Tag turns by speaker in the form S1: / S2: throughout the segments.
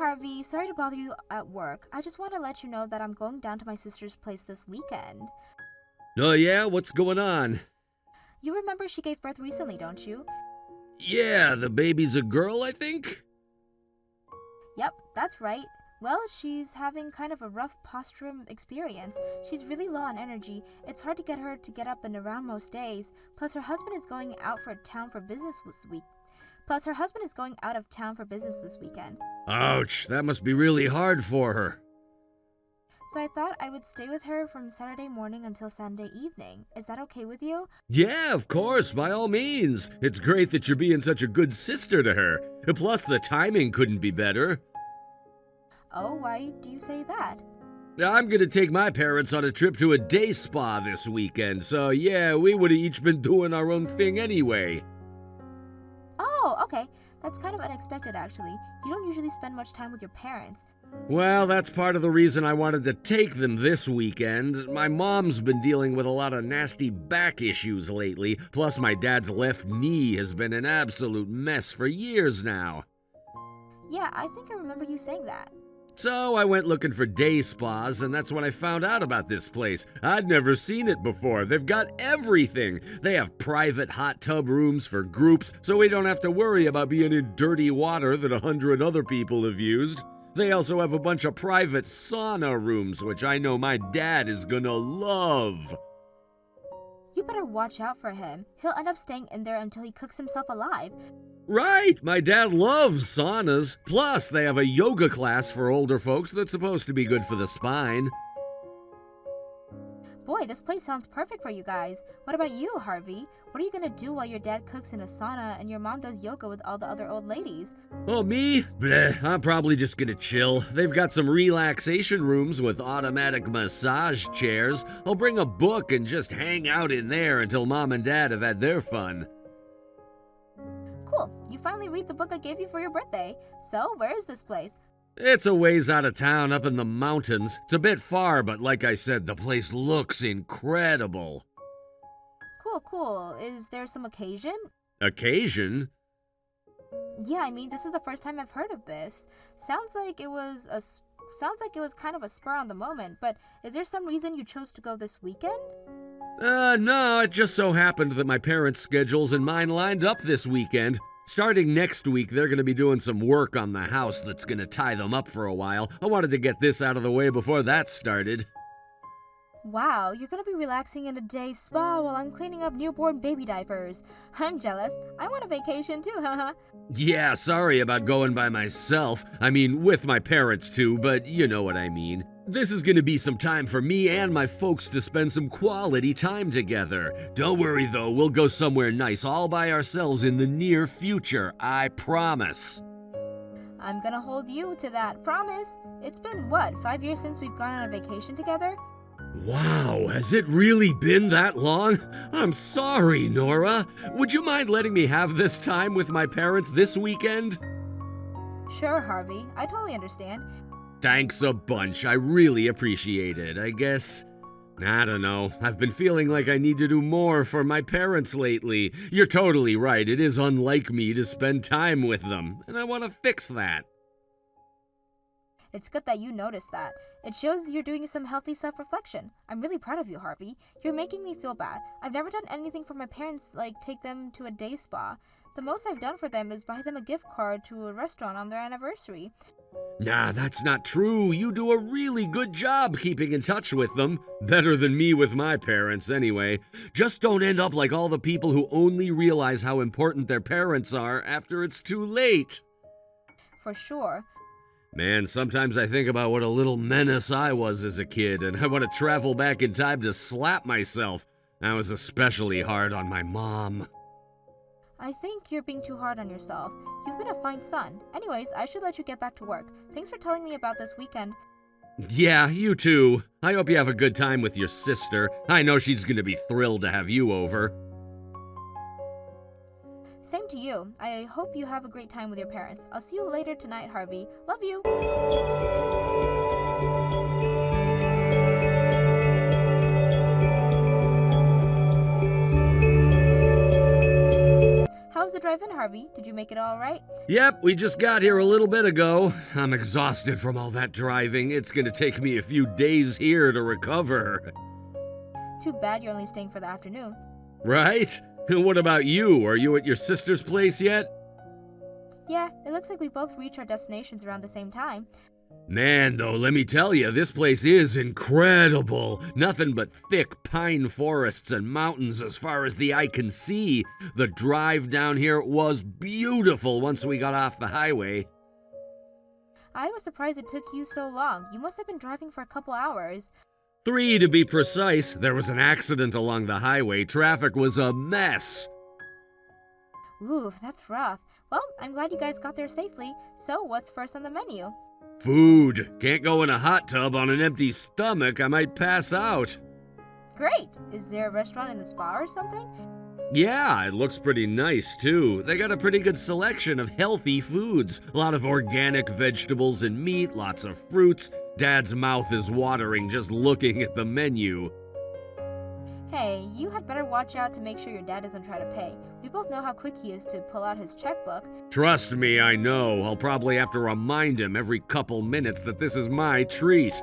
S1: Harvey. Sorry to bother you at work. I just want to let you know that I'm going down to my sister's place this weekend.
S2: Oh yeah? What's going on?
S1: You remember she gave birth recently, don't you?
S2: Yeah, the baby's a girl, I think?
S1: Yep, that's right. Well, she's having kind of a rough postpartum experience. She's really low on energy. It's hard to get her to get up and around most days. Plus, her husband is going out of town for business this weekend.
S2: Ouch, that must be really hard for her.
S1: So I thought I would stay with her from Saturday morning until Sunday evening. Is that okay with you?
S2: Yeah, of course, by all means. It's great that you're being such a good sister to her. Plus, the timing couldn't be better.
S1: Oh, why do you say that?
S2: I'm gonna take my parents on a trip to a day spa this weekend, so yeah, we would've each been doing our own thing anyway.
S1: Oh, okay. That's kind of unexpected, actually. You don't usually spend much time with your parents.
S2: Well, that's part of the reason I wanted to take them this weekend. My mom's been dealing with a lot of nasty back issues lately, plus my dad's left knee has been an absolute mess for years now.
S1: Yeah, I think I remember you saying that.
S2: So I went looking for day spas, and that's when I found out about this place. I'd never seen it before. They've got everything. They have private hot tub rooms for groups, so we don't have to worry about being in dirty water that 100 other people have used. They also have a bunch of private sauna rooms, which I know my dad is gonna love.
S1: You better watch out for him. He'll end up staying in there until he cooks himself alive.
S2: Right, my dad loves saunas. Plus, they have a yoga class for older folks that's supposed to be good for the spine.
S1: Boy, this place sounds perfect for you guys. What about you, Harvey? What are you gonna do while your dad cooks in a sauna and your mom does yoga with all the other old ladies?
S2: Oh, me? Bleh, I'm probably just gonna chill. They've got some relaxation rooms with automatic massage chairs. I'll bring a book and just hang out in there until mom and dad have had their fun.
S1: Cool. You finally read the book I gave you for your birthday. So, where is this place?
S2: It's a ways out of town up in the mountains. It's a bit far, but like I said, the place looks incredible.
S1: Cool. Is there some occasion?
S2: Occasion?
S1: Yeah, I mean, this is the first time I've heard of this. Sounds like it was kind of a spur on the moment, but is there some reason you chose to go this weekend?
S2: No, it just so happened that my parents' schedules and mine lined up this weekend. Starting next week, they're going to be doing some work on the house that's going to tie them up for a while. I wanted to get this out of the way before that started.
S1: Wow, you're gonna be relaxing in a day spa while I'm cleaning up newborn baby diapers. I'm jealous. I want a vacation too, haha.
S2: Yeah, sorry about going by myself. I mean, with my parents too, but you know what I mean. This is gonna be some time for me and my folks to spend some quality time together. Don't worry though, we'll go somewhere nice all by ourselves in the near future, I promise.
S1: I'm gonna hold you to that promise. It's been, 5 years since we've gone on a vacation together?
S2: Wow, has it really been that long? I'm sorry, Nora. Would you mind letting me have this time with my parents this weekend?
S1: Sure, Harvey. I totally understand.
S2: Thanks a bunch. I really appreciate it. I guess, I don't know. I've been feeling like I need to do more for my parents lately. You're totally right. It is unlike me to spend time with them, and I want to fix that.
S1: It's good that you noticed that. It shows you're doing some healthy self-reflection. I'm really proud of you, Harvey. You're making me feel bad. I've never done anything for my parents like take them to a day spa. The most I've done for them is buy them a gift card to a restaurant on their anniversary.
S2: Nah, that's not true. You do a really good job keeping in touch with them. Better than me with my parents, anyway. Just don't end up like all the people who only realize how important their parents are after it's too late.
S1: For sure.
S2: Man, sometimes I think about what a little menace I was as a kid, and I want to travel back in time to slap myself. I was especially hard on my mom.
S1: I think you're being too hard on yourself. You've been a fine son. Anyways, I should let you get back to work. Thanks for telling me about this weekend.
S2: Yeah, you too. I hope you have a good time with your sister. I know she's gonna be thrilled to have you over.
S1: Same to you. I hope you have a great time with your parents. I'll see you later tonight, Harvey. Love you. How's the drive-in, Harvey? Did you make it all right?
S2: Yep, we just got here a little bit ago. I'm exhausted from all that driving. It's gonna take me a few days here to recover.
S1: Too bad you're only staying for the afternoon.
S2: Right? What about you? Are you at your sister's place yet?
S1: Yeah, it looks like we both reach our destinations around the same time.
S2: Man, though, let me tell you, this place is incredible. Nothing but thick pine forests and mountains as far as the eye can see. The drive down here was beautiful once we got off the highway.
S1: I was surprised it took you so long. You must have been driving for a couple hours.
S2: 3 to be precise. There was an accident along the highway. Traffic was a mess.
S1: Ooh, that's rough. Well, I'm glad you guys got there safely. So, what's first on the menu?
S2: Food. Can't go in a hot tub on an empty stomach. I might pass out.
S1: Great! Is there a restaurant in the spa or something?
S2: Yeah, it looks pretty nice, too. They got a pretty good selection of healthy foods. A lot of organic vegetables and meat, lots of fruits. Dad's mouth is watering just looking at the menu.
S1: Hey, you had better watch out to make sure your dad doesn't try to pay. We both know how quick he is to pull out his checkbook.
S2: Trust me, I know. I'll probably have to remind him every couple minutes that this is my treat.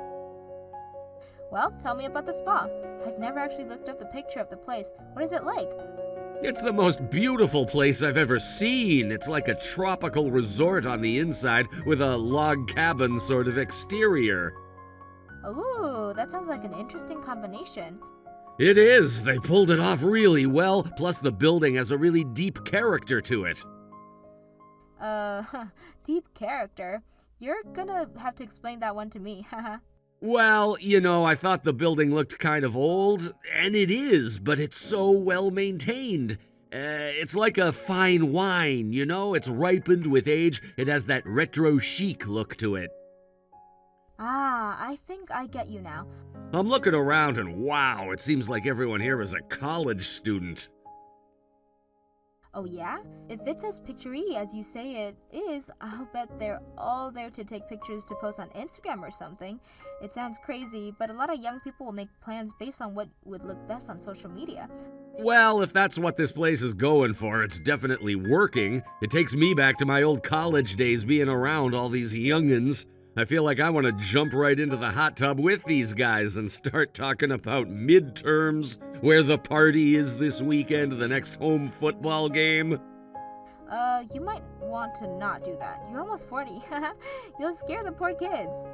S1: Well, tell me about the spa. I've never actually looked up the picture of the place. What is it like?
S2: It's the most beautiful place I've ever seen. It's like a tropical resort on the inside with a log cabin sort of exterior.
S1: Ooh, that sounds like an interesting combination.
S2: It is. They pulled it off really well, plus the building has a really deep character to it.
S1: Deep character? You're gonna have to explain that one to me, haha.
S2: Well, I thought the building looked kind of old, and it is, but it's so well maintained. It's like a fine wine, it's ripened with age. It has that retro chic look to it.
S1: Ah, I think I get you now.
S2: I'm looking around and wow, it seems like everyone here is a college student.
S1: Oh yeah? If it's as picture-y as you say it is, I'll bet they're all there to take pictures to post on Instagram or something. It sounds crazy, but a lot of young people will make plans based on what would look best on social media.
S2: Well, if that's what this place is going for, it's definitely working. It takes me back to my old college days being around all these young'uns. I feel like I want to jump right into the hot tub with these guys and start talking about midterms, where the party is this weekend, the next home football game.
S1: You might want to not do that. You're almost 40. You'll scare the poor kids.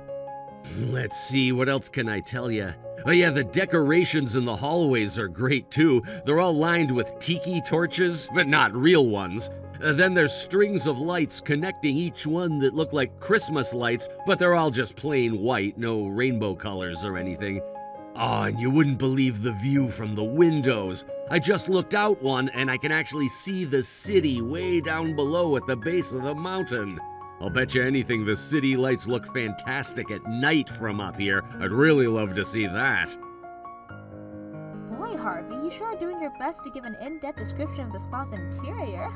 S2: Let's see, what else can I tell you? Oh yeah, the decorations in the hallways are great too. They're all lined with tiki torches, but not real ones. Then there's strings of lights connecting each one that look like Christmas lights, but they're all just plain white, no rainbow colors or anything. Oh, and you wouldn't believe the view from the windows. I just looked out one and I can actually see the city way down below at the base of the mountain. I'll bet you anything the city lights look fantastic at night from up here. I'd really love to see that.
S1: Boy, Harvey, you sure are doing your best to give an in-depth description of the spa's interior.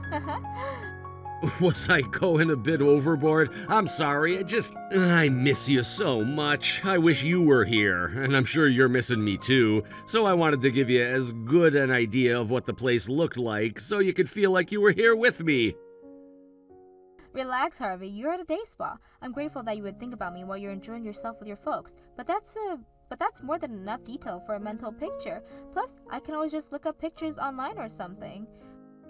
S2: Was I going a bit overboard? I'm sorry, I miss you so much. I wish you were here, and I'm sure you're missing me too. So I wanted to give you as good an idea of what the place looked like so you could feel like you were here with me.
S1: Relax, Harvey. You're at a day spa. I'm grateful that you would think about me while you're enjoying yourself with your folks. But that's more than enough detail for a mental picture. Plus, I can always just look up pictures online or something.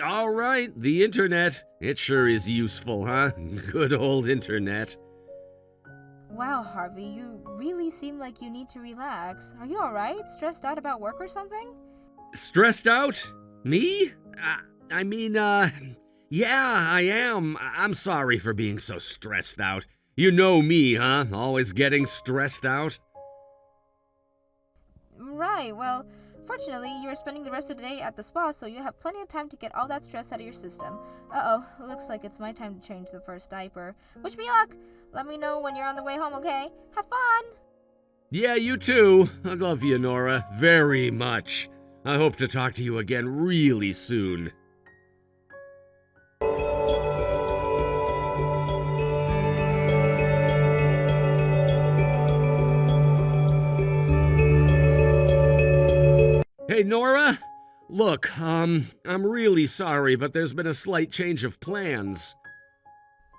S2: All right, the internet. It sure is useful, huh? Good old internet.
S1: Wow, Harvey, you really seem like you need to relax. Are you alright? Stressed out about work or something?
S2: Stressed out? Me? Yeah, I am. I'm sorry for being so stressed out. You know me, huh? Always getting stressed out.
S1: Right, well, fortunately, you're spending the rest of the day at the spa, so you have plenty of time to get all that stress out of your system. Uh-oh, looks like it's my time to change the first diaper. Wish me luck! Let me know when you're on the way home, okay? Have fun!
S2: Yeah, you too. I love you, Nora, very much. I hope to talk to you again really soon. Hey, Nora, Look, I'm really sorry, but there's been a slight change of plans.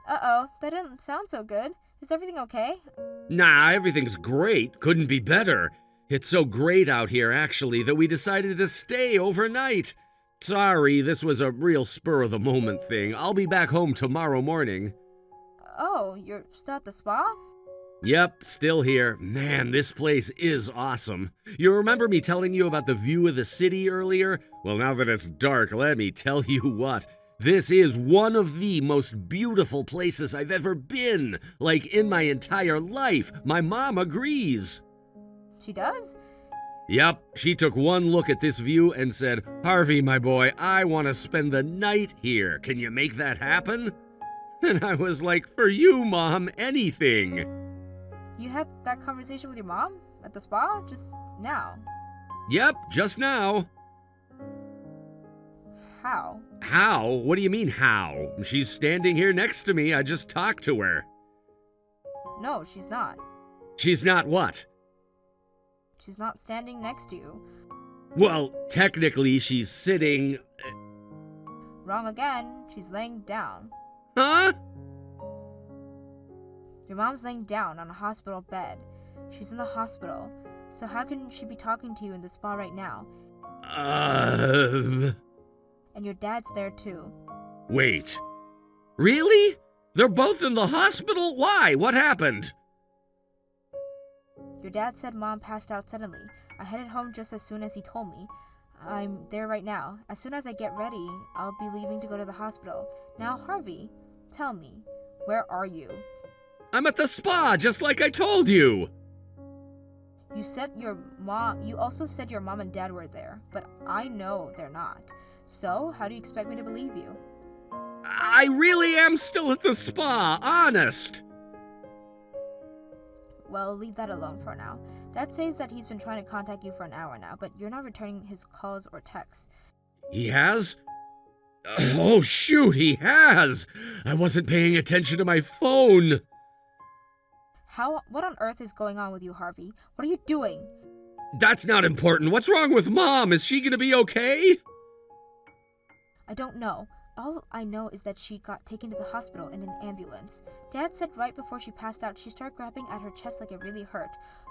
S1: Uh-oh, that didn't sound so good. Is everything okay?
S2: Nah, everything's great. Couldn't be better. It's so great out here, actually, that we decided to stay overnight. Sorry, this was a real spur-of-the-moment thing. I'll be back home tomorrow morning.
S1: Oh, you're still at the spa?
S2: Yep, still here. Man, this place is awesome. You remember me telling you about the view of the city earlier? Well, now that it's dark, let me tell you what. This is one of the most beautiful places I've ever been. Like, in my entire life. My mom agrees.
S1: She does?
S2: Yep, she took one look at this view and said, "Harvey, my boy, I want to spend the night here. Can you make that happen?" And I was like, "For you, Mom, anything."
S1: You had that conversation with your mom? At the spa? Just now?
S2: Yep, just now.
S1: How?
S2: How? What do you mean, how? She's standing here next to me. I just talked to her.
S1: No, she's not.
S2: She's not what?
S1: She's not standing next to you.
S2: Well, technically, she's sitting...
S1: Wrong again. She's laying down.
S2: Huh?
S1: Your mom's laying down on a hospital bed. She's in the hospital. So how can she be talking to you in the spa right now? And your dad's there too.
S2: Wait. Really? They're both in the hospital? Why? What happened?
S1: Your dad said Mom passed out suddenly. I headed home just as soon as he told me. I'm there right now. As soon as I get ready, I'll be leaving to go to the hospital. Now, Harvey, tell me, where are you?
S2: I'm at the spa, just like I told you.
S1: You also said your mom and dad were there, but I know they're not. So, how do you expect me to believe you?
S2: I really am still at the spa, honest.
S1: Well, leave that alone for now. Dad says that he's been trying to contact you for an hour now, but you're not returning his calls or texts.
S2: He has? Oh, shoot, he has! I wasn't paying attention to my phone.
S1: What on earth is going on with you, Harvey? What are you doing?
S2: That's not important. What's wrong with Mom? Is she gonna be okay?
S1: I don't know. All I know is that she got taken to the hospital in an ambulance. Dad said right before she passed out, she started grabbing at her chest like it really hurt.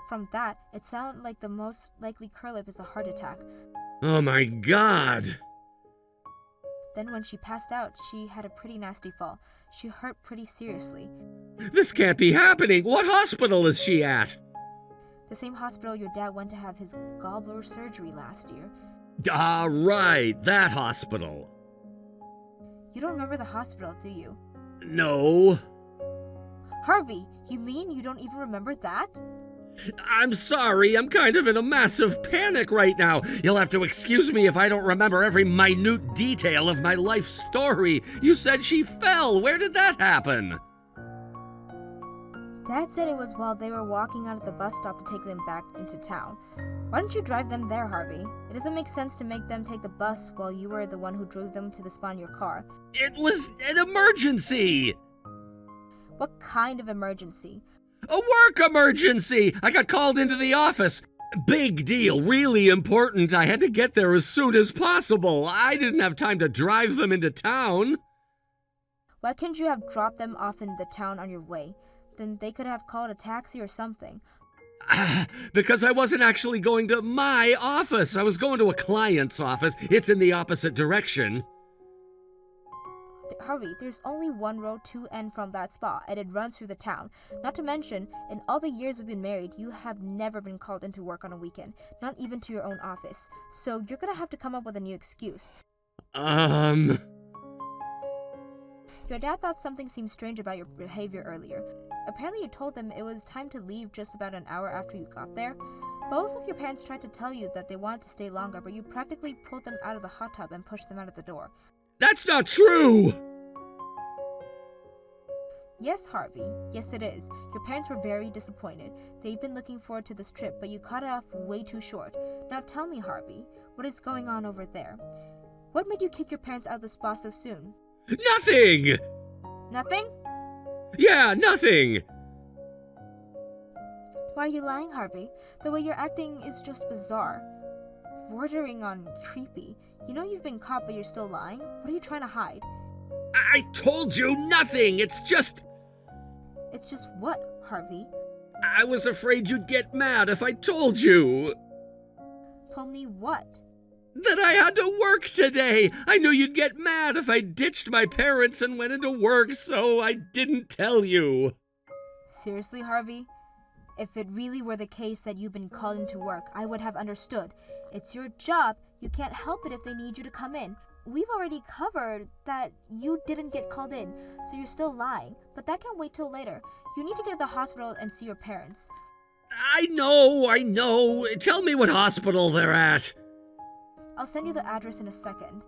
S1: From that, it sounded like the most likely curlip is a heart attack.
S2: Oh my God.
S1: Then when she passed out, she had a pretty nasty fall. She hurt pretty seriously.
S2: This can't be happening. What hospital is she at?
S1: The same hospital your dad went to have his gallbladder surgery last year.
S2: Ah, right, that hospital.
S1: You don't remember the hospital, do you?
S2: No.
S1: Harvey, you mean you don't even remember that?
S2: I'm sorry, I'm kind of in a massive panic right now. You'll have to excuse me if I don't remember every minute detail of my life story. You said she fell. Where did that happen?
S1: Dad said it was while they were walking out of the bus stop to take them back into town. Why don't you drive them there, Harvey? It doesn't make sense to make them take the bus while you were the one who drove them to the spa in your car.
S2: It was an emergency.
S1: What kind of emergency?
S2: A work emergency! I got called into the office. Big deal, really important. I had to get there as soon as possible. I didn't have time to drive them into town.
S1: Why couldn't you have dropped them off in the town on your way? Then they could have called a taxi or something.
S2: Because I wasn't actually going to my office. I was going to a client's office. It's in the opposite direction.
S1: Harvey, there's only one road to and from that spa, and it runs through the town. Not to mention, in all the years we've been married, you have never been called into work on a weekend, not even to your own office. So you're gonna have to come up with a new excuse.
S2: Your
S1: dad thought something seemed strange about your behavior earlier. Apparently you told them it was time to leave just about an hour after you got there. Both of your parents tried to tell you that they wanted to stay longer, but you practically pulled them out of the hot tub and pushed them out of the door.
S2: That's not true!
S1: Yes, Harvey. Yes, it is. Your parents were very disappointed. They've been looking forward to this trip, but you cut it off way too short. Now tell me, Harvey, what is going on over there? What made you kick your parents out of the spa so soon?
S2: Nothing!
S1: Nothing?
S2: Yeah, nothing!
S1: Why are you lying, Harvey? The way you're acting is just bizarre. bordering on creepy. You know you've been caught, but you're still lying? What are you trying to hide?
S2: I told you nothing! It's just
S1: what, Harvey?
S2: I was afraid you'd get mad if I told you.
S1: Told me what?
S2: That I had to work today! I knew you'd get mad if I ditched my parents and went into work, so I didn't tell you.
S1: Seriously, Harvey? If it really were the case that you've been called into work, I would have understood. It's your job. You can't help it if they need you to come in. We've already covered that you didn't get called in, so you're still lying. But that can wait till later. You need to get to the hospital and see your parents.
S2: I know. Tell me what hospital they're at.
S1: I'll send you the address in a second.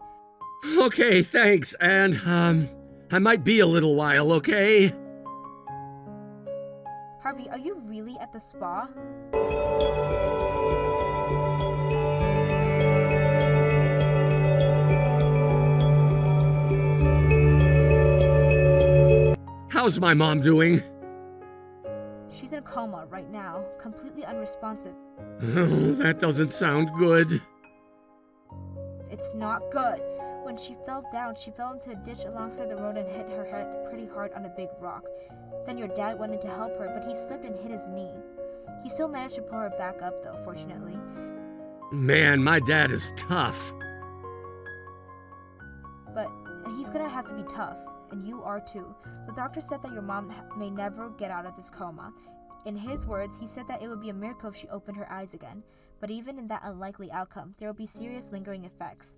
S2: Okay, thanks. And, I might be a little while, okay?
S1: Harvey, are you really at the spa?
S2: How's my mom doing?
S1: She's in a coma right now, completely unresponsive.
S2: Oh, that doesn't sound good.
S1: It's not good. When she fell down, she fell into a ditch alongside the road and hit her head pretty hard on a big rock. Then your dad went in to help her, but he slipped and hit his knee. He still managed to pull her back up, though, fortunately.
S2: Man, my dad is tough.
S1: But he's gonna have to be tough, and you are too. The doctor said that your mom may never get out of this coma. In his words, he said that it would be a miracle if she opened her eyes again. But even in that unlikely outcome, there will be serious lingering effects.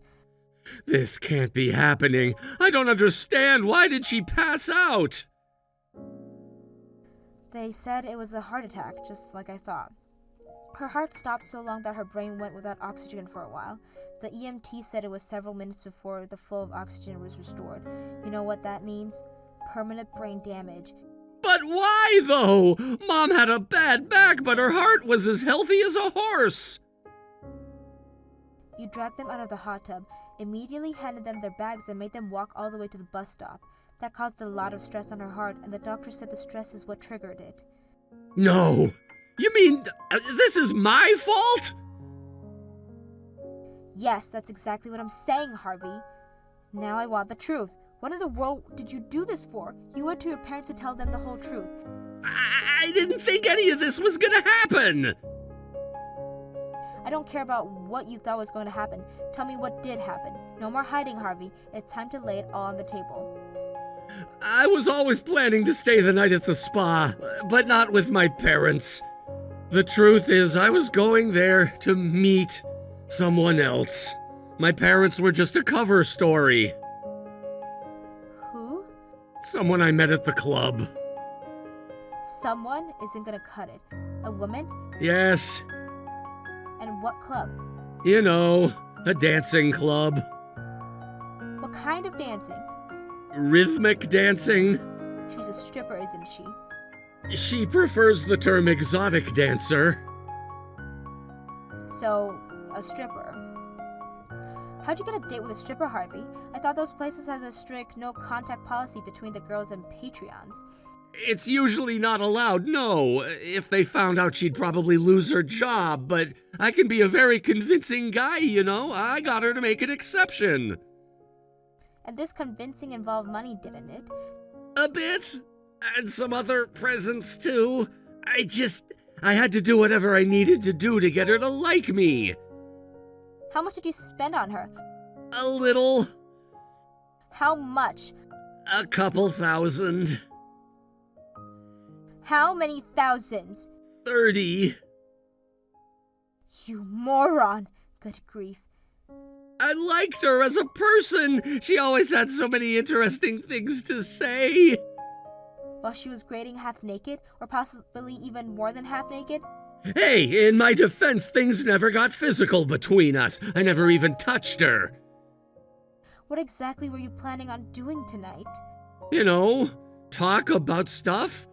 S2: This can't be happening. I don't understand. Why did she pass out?
S1: They said it was a heart attack, just like I thought. Her heart stopped so long that her brain went without oxygen for a while. The EMT said it was several minutes before the flow of oxygen was restored. You know what that means? Permanent brain damage.
S2: But why, though? Mom had a bad back, but her heart was as healthy as a horse.
S1: You dragged them out of the hot tub, immediately handed them their bags, and made them walk all the way to the bus stop. That caused a lot of stress on her heart, and the doctor said the stress is what triggered it.
S2: No. You mean this is my fault?
S1: Yes, that's exactly what I'm saying, Harvey. Now I want the truth. What in the world did you do this for? You went to your parents to tell them the whole truth.
S2: I didn't think any of this was gonna happen.
S1: I don't care about what you thought was going to happen. Tell me what did happen. No more hiding, Harvey. It's time to lay it all on the table.
S2: I was always planning to stay the night at the spa, but not with my parents. The truth is, I was going there to meet someone else. My parents were just a cover story.
S1: Who?
S2: Someone I met at the club.
S1: Someone isn't gonna cut it. A woman?
S2: Yes.
S1: And what club?
S2: You know, a dancing club.
S1: What kind of dancing?
S2: Rhythmic dancing.
S1: She's a stripper, isn't she?
S2: She prefers the term exotic dancer.
S1: So, a stripper. How'd you get a date with a stripper, Harvey? I thought those places has a strict no-contact policy between the girls and Patreons.
S2: It's usually not allowed, no. If they found out, she'd probably lose her job, but I can be a very convincing guy, you know? I got her to make an exception.
S1: And this convincing involved money, didn't it?
S2: A bit. And some other presents, too. I had to do whatever I needed to do to get her to like me.
S1: How much did you spend on her?
S2: A little.
S1: How much?
S2: A couple thousand.
S1: How many thousands?
S2: 30.
S1: You moron! Good grief.
S2: I liked her as a person. She always had so many interesting things to say.
S1: While she was grading half naked, or possibly even more than half naked?
S2: Hey, in my defense, things never got physical between us. I never even touched her.
S1: What exactly were you planning on doing tonight?
S2: You know, talk about stuff.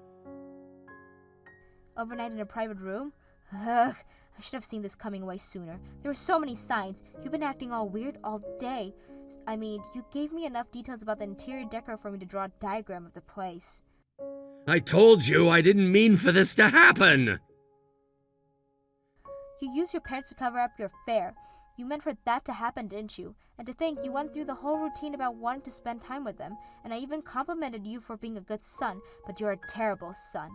S1: Overnight in a private room? Ugh, I should have seen this coming way sooner. There were so many signs. You've been acting all weird all day. I mean, you gave me enough details about the interior decor for me to draw a diagram of the place.
S2: I told you I didn't mean for this to happen.
S1: You used your parents to cover up your affair. You meant for that to happen, didn't you? And to think you went through the whole routine about wanting to spend time with them, and I even complimented you for being a good son, but you're a terrible son.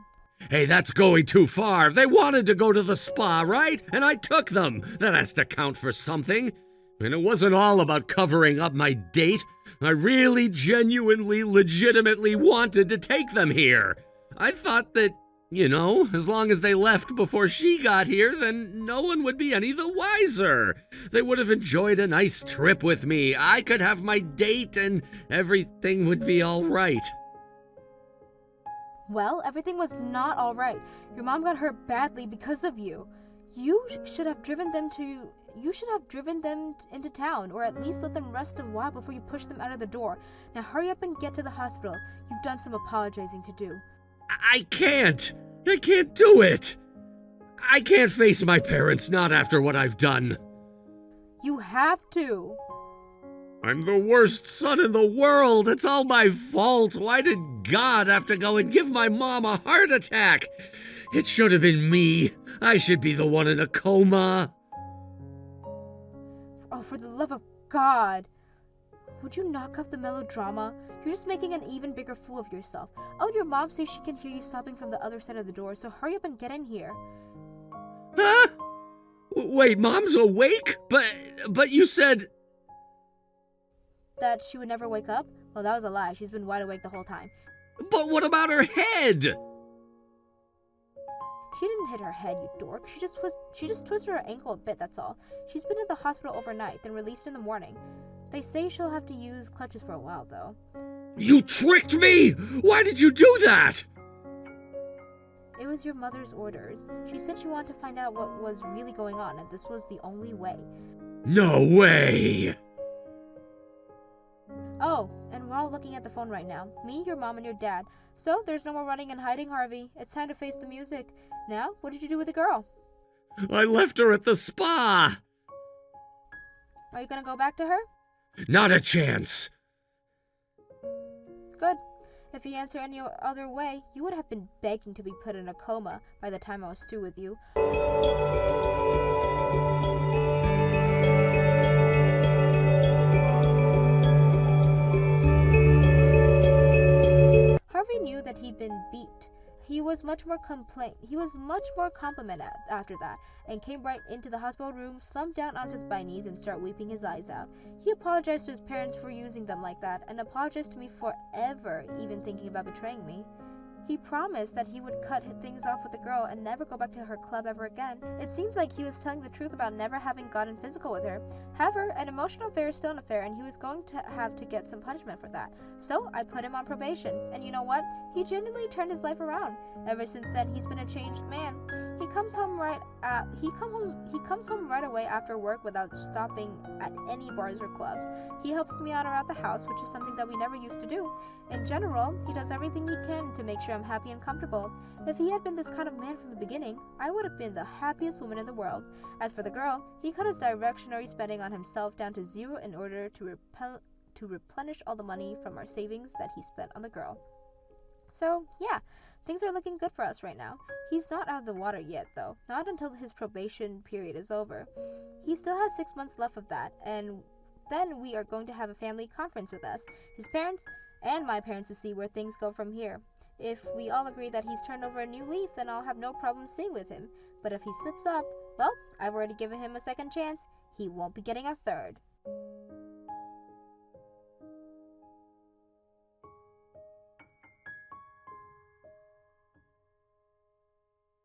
S2: Hey, that's going too far. They wanted to go to the spa, right? And I took them. That has to count for something. And it wasn't all about covering up my date. I really, genuinely, legitimately wanted to take them here. I thought that, as long as they left before she got here, then no one would be any the wiser. They would have enjoyed a nice trip with me. I could have my date and everything would be all right.
S1: Well, everything was not all right. Your mom got hurt badly because of you. You should have driven them into town, or at least let them rest a while before you push them out of the door. Now hurry up and get to the hospital. You've done some apologizing to do.
S2: I can't do it. I can't face my parents, not after what I've done.
S1: You have to.
S2: I'm the worst son in the world. It's all my fault. Why did God have to go and give my mom a heart attack? It should have been me. I should be the one in a coma.
S1: Oh, for the love of God. Would you knock off the melodrama? You're just making an even bigger fool of yourself. Oh, your mom says she can hear you sobbing from the other side of the door, so hurry up and get in here.
S2: Huh? Wait, Mom's awake? But you said...
S1: That she would never wake up? Well, that was a lie. She's been wide awake the whole time.
S2: But what about her head?
S1: She didn't hit her head, you dork. She just twisted her ankle a bit, that's all. She's been at the hospital overnight, then released in the morning. They say she'll have to use crutches for a while, though.
S2: You tricked me! Why did you do that?
S1: It was your mother's orders. She said she wanted to find out what was really going on, and this was the only way.
S2: No way!
S1: Oh, and we're all looking at the phone right now. Me, your mom, and your dad. So, there's no more running and hiding, Harvey. It's time to face the music. Now, what did you do with the girl?
S2: I left her at the spa!
S1: Are you gonna go back to her?
S2: Not a chance.
S1: Good. If you answer any other way, you would have been begging to be put in a coma by the time I was through with you. Harvey knew that he'd been beat. He was much more complimented after that, and came right into the hospital room, slumped down onto my knees, and started weeping his eyes out. He apologized to his parents for using them like that, and apologized to me for ever even thinking about betraying me. He promised that he would cut things off with the girl and never go back to her club ever again. It seems like he was telling the truth about never having gotten physical with her. However, an emotional affair is still an affair, and he was going to have to get some punishment for that. So I put him on probation, and you know what? He genuinely turned his life around. Ever since then, he's been a changed man. He comes home right away after work without stopping at any bars or clubs. He helps me out around the house, which is something that we never used to do. In general, he does everything he can to make sure I'm happy and comfortable. If he had been this kind of man from the beginning, I would have been the happiest woman in the world. As for the girl, he cut his directionary spending on himself down to zero in order to replenish all the money from our savings that he spent on the girl. So, yeah, things are looking good for us right now. He's not out of the water yet, though. Not until his probation period is over. He still has 6 months left of that, and then we are going to have a family conference with us, his parents, and my parents to see where things go from here. If we all agree that he's turned over a new leaf, then I'll have no problem staying with him. But if he slips up, well, I've already given him a second chance. He won't be getting a third.